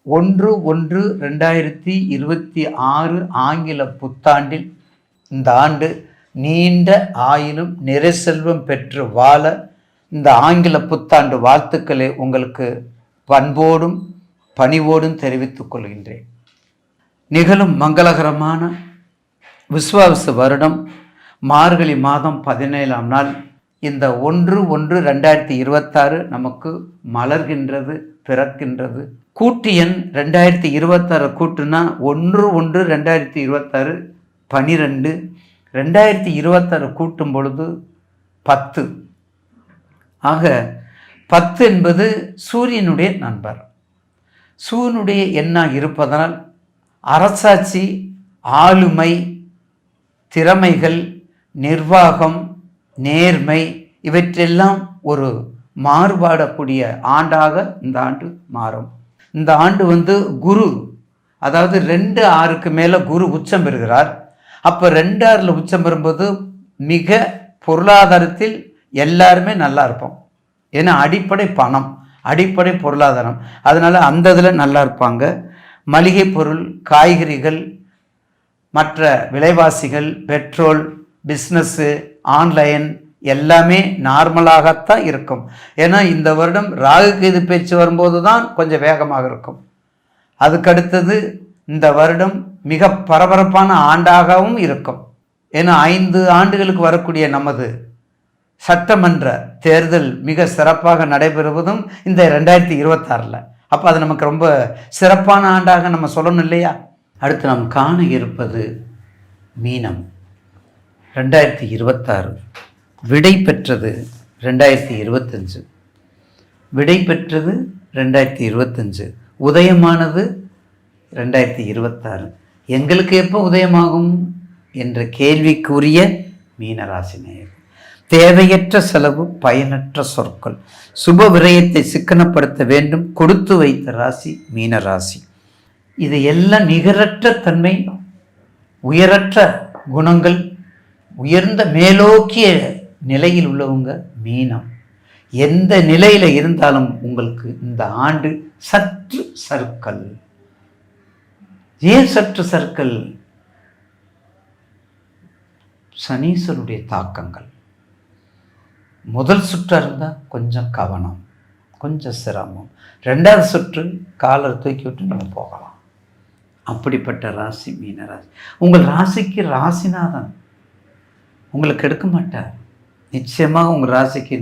1/1/2026 ஆங்கில புத்தாண்டில் இந்த ஆண்டு நீண்ட ஆயிலும் நிறை செல்வம் பெற்று வாழ இந்த ஆங்கில புத்தாண்டு வாழ்த்துக்களை உங்களுக்கு பண்போடும் பணிவோடும் தெரிவித்துக் கொள்கின்றேன். நிகழும் மங்களகரமான விஸ்வாவசு வருடம் மார்கழி மாதம் 17ஆம் நாள் இந்த 1/1/2026 நமக்கு மலர்கின்றது, பிறக்கின்றது. கூட்டு எண் 2026 கூட்டுனா 1/1/2026 12, 2026 கூட்டும் பொழுது 10. ஆக 10 என்பது சூரியனுடைய நண்பர். சூரியனுடைய எண்ணாக இருப்பதனால் அரசாட்சி, ஆளுமை, திறமைகள், நிர்வாகம், நேர்மை இவற்றெல்லாம் ஒரு மாறுபாடக்கூடிய ஆண்டாக இந்த ஆண்டு மாறும். இந்த ஆண்டு குரு, அதாவது 2/6க்கு மேலே குரு உச்சம் பெறுகிறார். அப்போ 2/6 உச்சம் பெறும்போது மிக பொருளாதாரத்தில் எல்லாருமே நல்லா இருப்போம். ஏன்னா அடிப்படை பணம், அடிப்படை பொருளாதாரம், அதனால் அந்த இதில் நல்லா இருப்பாங்க. மளிகை பொருள், காய்கறிகள், மற்ற விலைவாசிகள், பெட்ரோல், பிஸ்னஸ்ஸு, ஆன்லைன் எல்லாமே நார்மலாகத்தான் இருக்கும். ஏன்னா இந்த வருடம் ராகு கேது பேச்சு வரும்போது தான் கொஞ்சம் வேகமாக இருக்கும். அதுக்கடுத்தது இந்த வருடம் மிக பரபரப்பான ஆண்டாகவும் இருக்கும். ஏன்னா 5 ஆண்டுகளுக்கு வரக்கூடிய நமது சட்டமன்ற தேர்தல் மிக சிறப்பாக நடைபெறுவதும் இந்த 2026. அப்போ அது நமக்கு ரொம்ப சிறப்பான ஆண்டாக நம்ம சொல்லணும் இல்லையா? அடுத்து நாம் காண இருப்பது மீனம். 2026 விடை பெற்றது 2025, விடை பெற்றது 2025, உதயமானது 2026. எங்களுக்கு எப்போ உதயமாகும் என்ற கேள்விக்குரிய மீனராசி நேயர். தேவையற்ற செலவு, பயனற்ற சொற்கள், சுப விரயத்தை சிக்கனப்படுத்த வேண்டும் கொடுத்து வைத்த ராசி மீனராசி. இது எல்லாம் நிகரற்ற தன்மை, உயரற்ற குணங்கள், உயர்ந்த மேலோக்கிய நிலையில் உள்ளவங்க மீனம். எந்த நிலையில் இருந்தாலும் உங்களுக்கு இந்த ஆண்டு சற்று சறுக்கல். ஏன் சற்று சறுக்கல்? சனீஸ்வருடைய தாக்கங்கள். முதல் சுற்றாக இருந்தால் கொஞ்சம் கவனம், கொஞ்சம் சிரமம். 2வது சுற்று காலர் தூக்கி விட்டு நம்ம போகலாம். அப்படிப்பட்ட ராசி மீனராசி. உங்கள் ராசிக்கு ராசிநாதன் உங்களுக்கு எடுக்க மாட்டார். நிச்சயமாக உங்கள் ராசிக்கு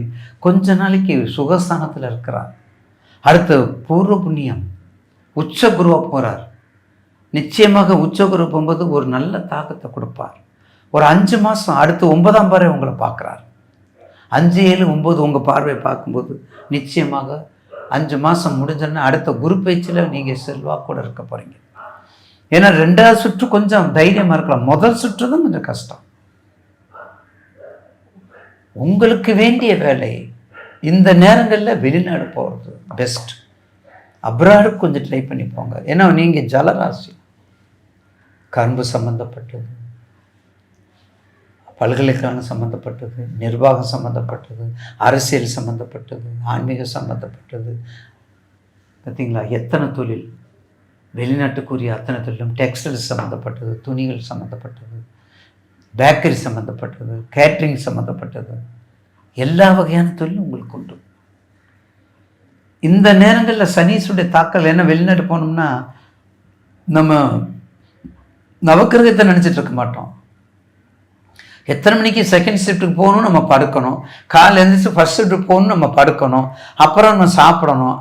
கொஞ்ச நாளைக்கு சுகஸ்தானத்தில் இருக்கிறார். அடுத்து பூர்வ புண்ணியம், உச்ச குருவாக போகிறார். நிச்சயமாக உச்ச குரு போகும்போது ஒரு நல்ல தாக்கத்தை கொடுப்பார். ஒரு 5 மாதம், அடுத்து 9ஆம் பார்வை உங்களை பார்க்குறார். 5, 7, 9 உங்கள் பார்வை பார்க்கும்போது நிச்சயமாக 5 மாதம் முடிஞ்சோன்னா அடுத்த குரு பயிற்சியில் நீங்கள் செல்வாக்கூட இருக்க போகிறீங்க. ஏன்னா 2வது சுற்று கொஞ்சம் தைரியமாக இருக்கலாம், முதல் சுற்று தான் கொஞ்சம் கஷ்டம். உங்களுக்கு வேண்டிய வேலை இந்த நேரங்களில் வெளிநாடு போகிறது பெஸ்ட். அப்ராடு கொஞ்சம் ட்ரை பண்ணி போங்க. ஏன்னா நீங்கள் ஜலராசி, கரும்பு சம்மந்தப்பட்டது, பல்கலைக்கழகம் சம்மந்தப்பட்டது, நிர்வாகம் சம்மந்தப்பட்டது, அரசியல் சம்மந்தப்பட்டது, ஆன்மீகம் சம்மந்தப்பட்டது. பார்த்தீங்களா எத்தனை தொழில், வெளிநாட்டுக்குரிய அத்தனை தொழிலும், டெக்ஸ்டைல்ஸ் சம்மந்தப்பட்டது, துணிகள் சம்மந்தப்பட்டது, பேக்கரி சம்மந்தப்பட்டது, கேட்ரிங் சம்மந்தப்பட்டது, எல்லா வகையான தொழிலும் உங்களுக்கு உண்டு. இந்த நேரங்களில் சனீஸ்வருடைய தாக்கல். என்ன வெளிநாட்டு போனோம்னா நம்ம நவக்கிரகத்தை நினச்சிட்டு இருக்க மாட்டோம். எத்தனை மணிக்கு செகண்ட் ஷிஃப்ட்டுக்கு போகணும், நம்ம படுக்கணும். காலையில் எழுந்திரிச்சு ஃபர்ஸ்ட் ஷிஃப்ட்டுக்கு போகணும், நம்ம படுக்கணும். அப்புறம் நம்ம சாப்பிடணும்.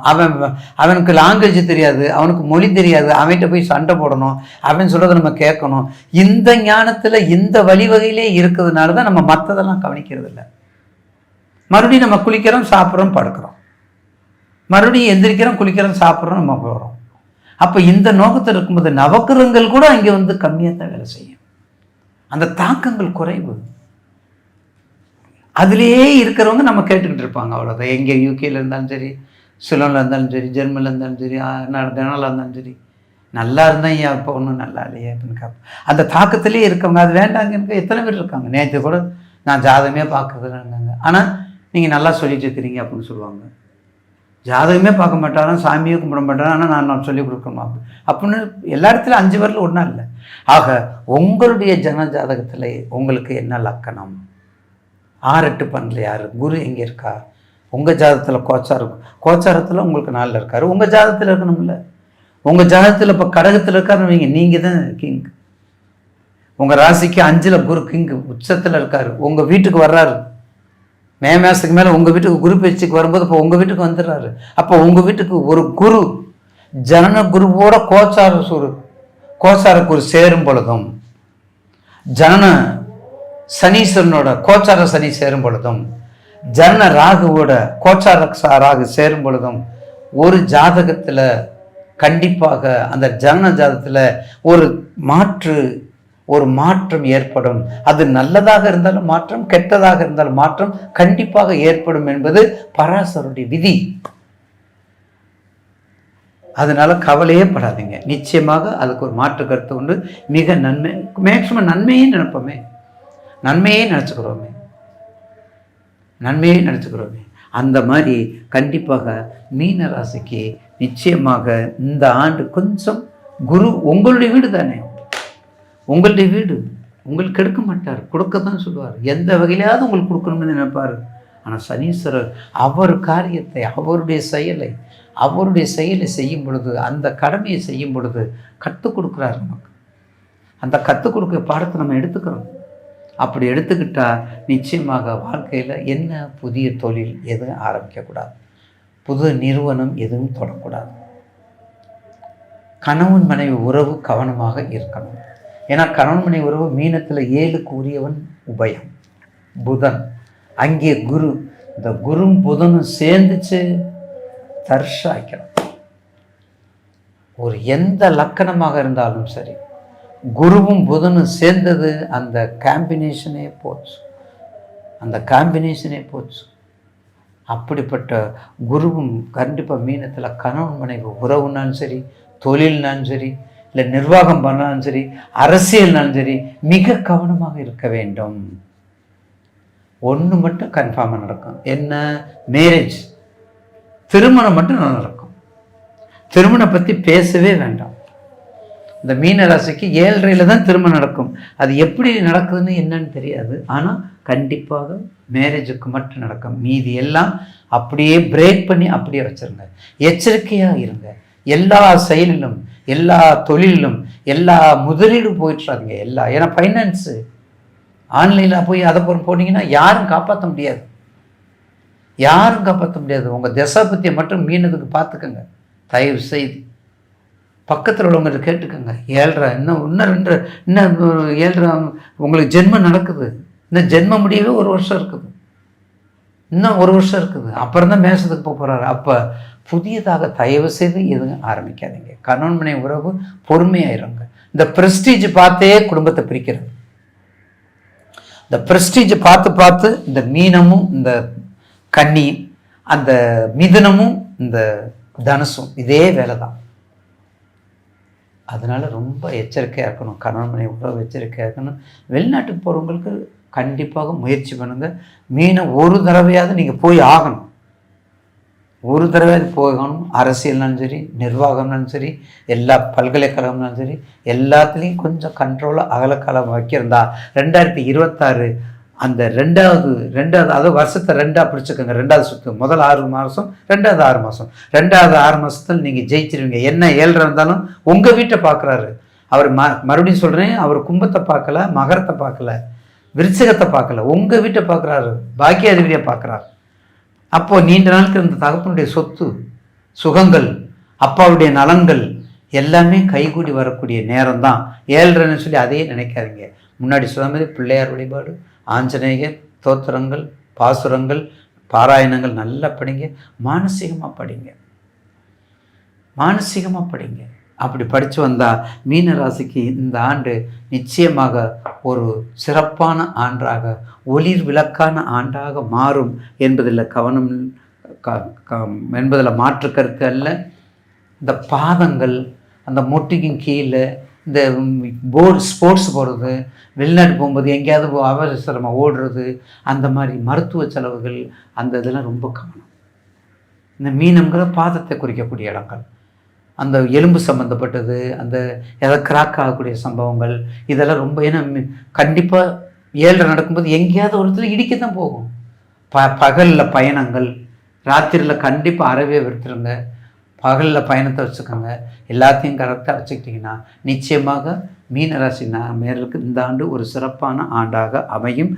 அவனுக்கு லாங்குவேஜ் தெரியாது, அவனுக்கு மொழி தெரியாது, அவன்கிட்ட போய் சண்டை போடணும், அவன் சொல்கிறத நம்ம கேட்கணும். இந்த ஞானத்தில் இந்த வழிவகையிலே இருக்கிறதுனால தான் நம்ம மற்றதெல்லாம் கவனிக்கிறது இல்லை. மறுபடியும் நம்ம குளிக்கிறோம், சாப்பிட்றோம், படுக்கிறோம், மறுபடியும் எந்திரிக்கிறோம், குளிக்கிறோம், சாப்பிட்றோம், நம்ம போகிறோம். அப்போ இந்த நோக்கத்தில் இருக்கும்போது நவக்கிரகங்கள் கூட அங்கே கம்மியாக தான் வேலை செய்யும். அந்த தாக்கங்கள் குறைவு. அதிலேயே இருக்கிறவங்க நம்ம கேட்டுக்கிட்டு இருப்பாங்க, அவ்வளோதான். எங்கே யூகேல இருந்தாலும் சரி, சிலோனில் இருந்தாலும் சரி, ஜெர்மனில் இருந்தாலும் சரி, கனடாவில் இருந்தாலும் சரி, நல்லா இருந்தால் ஏன் இப்போ ஒன்றும் நல்லா இல்லையே அப்படின்னு கேட்போம். அந்த தாக்கத்திலே இருக்கவங்க அது வேண்டாங்க. எத்தனை பேர் இருக்காங்க. நேற்று கூட நான் ஜாதகமே பார்க்குறதுனாங்க, ஆனால் நீங்கள் நல்லா சொல்லிட்டு இருக்கிறீங்க அப்படின்னு சொல்லுவாங்க. ஜாதகமே பார்க்க மாட்டாராம், சாமியே கும்பிட மாட்டாராம், ஆனால் நான் சொல்லிக் கொடுக்கணுமா அப்படின்னு எல்லா இடத்துலையும் 5 பேரில் ஒன்றா இல்லை. ஆக உங்களுடைய ஜன ஜாதகத்தில் உங்களுக்கு என்ன லக்கணம், 6 8 12 யார், குரு எங்கே இருக்கா, உங்கள் ஜாதகத்தில் கோச்சாரத்தில் உங்களுக்கு 4 இருக்காரு, உங்கள் ஜாதகத்தில் இருக்கணும்ல. உங்கள் ஜாதகத்தில் இப்போ கடகத்தில் இருக்காருன்னு வைங்க, நீங்கள் தான் கிங். உங்கள் ராசிக்கு 5ல் குரு கிங் உச்சத்தில் இருக்கார், உங்கள் வீட்டுக்கு வர்றாரு. மே மாதத்துக்கு மேலே உங்கள் வீட்டுக்கு குரு பேச்சுக்கு வரும்போது இப்போ உங்கள் வீட்டுக்கு வந்துடுறாரு. அப்போ உங்கள் வீட்டுக்கு ஒரு குரு ஜனன குருவோட கோச்சார குரு சேரும் பொழுதும், ஜனன சனீஸ்வரனோட கோச்சார சனி சேரும் பொழுதும், ஜனன ராகுவோட கோச்சார ராகு சேரும் பொழுதும், ஒரு ஜாதகத்தில் கண்டிப்பாக அந்த ஜனன ஜாதகத்தில் ஒரு மாற்றம் ஏற்படும். அது நல்லதாக இருந்தாலும் மாற்றம், கெட்டதாக இருந்தாலும் மாற்றம் கண்டிப்பாக ஏற்படும் என்பது பராசருடைய விதி. அதனால கவலையே படாதீங்க. நிச்சயமாக அதுக்கு ஒரு மாற்று கருத்து உண்டு. மிக நன்மை, மேக்சிமம் நன்மையே நினைப்போமே, நன்மையே நினச்சிக்கிறோமே. அந்த மாதிரி கண்டிப்பாக மீன ராசிக்கு நிச்சயமாக இந்த ஆண்டு கொஞ்சம் குரு, உங்களுடைய வீடு தானே, உங்களுடைய வீடு, உங்களுக்கு கெடுக்க மாட்டார், கொடுக்க தான் சொல்லுவார். எந்த வகையிலாவது உங்களுக்கு கொடுக்கணும்னு நினைப்பார். ஆனால் சனீஸ்வரர் அவர் காரியத்தை, அவருடைய செயலை செய்யும் பொழுது, அந்த கடமையை செய்யும் பொழுது கற்றுக் கொடுக்குறார் நமக்கு. அந்த கற்றுக் கொடுக்குற பாடத்தை நம்ம எடுத்துக்கிறோம். அப்படி எடுத்துக்கிட்டால் நிச்சயமாக வாழ்க்கையில் என்ன புதிய தொழில் எதுவும் ஆரம்பிக்கக்கூடாது, புது நிறுவனம் எதுவும் தொடக்கூடாது. கணவன் மனைவி உறவு கவனமாக இருக்கணும். ஏன்னா கணவன் மனைவி உறவு மீனத்தில் 7க்கு உரியவன் உபயம் புதன், அங்கே குரு. இந்த குரும் புதனும் சேர்ந்துச்சு தர்ஷாய்க்கணும். ஒரு எந்த லக்கணமாக இருந்தாலும் சரி, குருவும் புதனும் சேர்ந்தது அந்த காம்பினேஷனே போச்சு. அப்படிப்பட்ட குருவும் கண்டிப்பாக மீனத்தில் கணவன் மனைவி உறவுனாலும் சரி, தொழில்னாலும் சரி, இல்லை நிர்வாகம் பண்ணாலும் சரி, அரசியல்னாலும் சரி, மிக கவனமாக இருக்க வேண்டும். ஒன்று மட்டும் கன்ஃபார்மாக நடக்கும், என்ன? மேரேஜ், திருமணம் மட்டும் நடக்கும். திருமணம் பற்றி பேசவே வேண்டாம். இந்த மீன ராசிக்கு 7:30 தான் திருமணம் நடக்கும். அது எப்படி நடக்குதுன்னு என்னன்னு தெரியாது, ஆனால் கண்டிப்பாக மேரேஜுக்கு மட்டும் நடக்கும். மீதி எல்லாம் அப்படியே பிரேக் பண்ணி அப்படியே வச்சுருங்க. எச்சரிக்கையாக இருங்க. எல்லா செயலிலும், எல்லா தொழிலும், எல்லா முதலீடும் போயிட்டுறாதீங்க. ஏன்னா ஃபைனான்ஸு ஆன்லைனில் போய் அதை போனீங்கன்னா யாரும் காப்பாற்ற முடியாது. உங்கள் தசாபத்தியை மட்டும் மீனதுக்கு பார்த்துக்கங்க தயவு செய்து. பக்கத்தில் உள்ளவங்க கேட்டுக்கோங்க. 7:30 இன்னும் 7:30 உங்களுக்கு ஜென்மம் நடக்குது. இந்த ஜென்ம முடியவே 1 வருஷம் இருக்குது, இன்னும் 1 வருஷம் இருக்குது. அப்புறம் தான் மேசத்துக்கு போகிறாரு. அப்போ புதியதாக தயவு செய்து எதுவும் ஆரம்பிக்காதீங்க. கணவன் மனைவி உறவு பொறுமையாயிருங்க. இந்த ப்ரெஸ்டீஜ் பார்த்தே குடும்பத்தை பிரிக்கிறது. இந்த ப்ரெஸ்டீஜ் பார்த்து இந்த மீனமும் இந்த கன்னி, அந்த மிதுனமும் இந்த தனுசும் இதே வேலை தான். அதனால் ரொம்ப எச்சரிக்கையாக இருக்கணும். கணவன் மனைவி உறவு எச்சரிக்கையாக இருக்கணும். வெளிநாட்டுக்கு போகிறவங்களுக்கு கண்டிப்பாக முயற்சி பண்ணுங்கள். மீனம் ஒரு தடவையாவது நீங்கள் போய் ஆகணும். போகணும். அரசியல்னாலும் சரி, நிர்வாகம்னாலும் சரி, எல்லா பல்கலைக்கழகம்னாலும் சரி, எல்லாத்துலேயும் கொஞ்சம் கண்ட்ரோலாக அகலக்காலம் வைக்கிறதா 2026 அந்த ரெண்டாவது அதாவது வருஷத்தை 2ஆக பிடிச்சிக்கோங்க. 2வது சுற்று, முதல் 6 மாதம், 2வது 6 மாதம். 2வது 6 மாதத்தில் நீங்கள் ஜெயிச்சிருவீங்க. என்ன 7 இருந்தாலும் உங்கள் வீட்டை பார்க்குறாரு அவர். மறுபடியும் சொல்கிறேன், அவர் கும்பத்தை பார்க்கல, மகரத்தை பார்க்கல, விருச்சிகத்தை பார்க்கல, உங்கள் வீட்டை பார்க்குறாரு, பாக்கியாதிபதியை பார்க்குறாரு. அப்போது நீண்ட நாளுக்கு இந்த தகப்பனுடைய சொத்து சுகங்கள், அப்பாவுடைய நலன்கள் எல்லாமே கைகூடி வரக்கூடிய நேரம் தான் 7:30ன்னு சொல்லி அதையே நினைக்காதீங்க. முன்னாடி சொன்ன மாதிரி பிள்ளையார் வழிபாடு, ஆஞ்சநேயர் தோத்திரங்கள், பாசுரங்கள், பாராயணங்கள் நல்லா படிங்க. மானசீகமாக படிங்க. அப்படி படித்து வந்தால் மீன ராசிக்கு இந்த ஆண்டு நிச்சயமாக ஒரு சிறப்பான ஆண்டாக, ஒளிர் விளக்கான ஆண்டாக மாறும் என்பதில் என்பதில் மாற்று கருத்து அல்ல. இந்த பாதங்கள், அந்த முட்டிக்கும் கீழே இந்த ஸ்போர்ட்ஸ் போகிறது, வெளிநாட்டு போகும்போது எங்கேயாவது அவசரமாக ஓடுறது, அந்த மாதிரி மருத்துவ செலவுகள், அந்த இதெல்லாம் ரொம்ப கவனம். இந்த மீனம்ங்கிற பாதத்தை குறிக்கக்கூடிய இடங்கள், அந்த எலும்பு சம்மந்தப்பட்டது, அந்த எதாவது கிராக் ஆகக்கூடிய சம்பவங்கள், இதெல்லாம் ரொம்ப. ஏன்னா கண்டிப்பாக 7:30 நடக்கும்போது எங்கேயாவது ஒரு இடத்துல இடிக்க தான் போகும். பகலில் பயணங்கள், ராத்திரியில் கண்டிப்பாக அறவே விடுத்துருங்க. பகலில் பயணத்தை வச்சுக்கோங்க. எல்லாத்தையும் கரெக்டாக வச்சுக்கிட்டிங்கன்னா நிச்சயமாக மீனராசி நேயர்களுக்கு இந்த ஆண்டு ஒரு சிறப்பான ஆண்டாக அமையும்.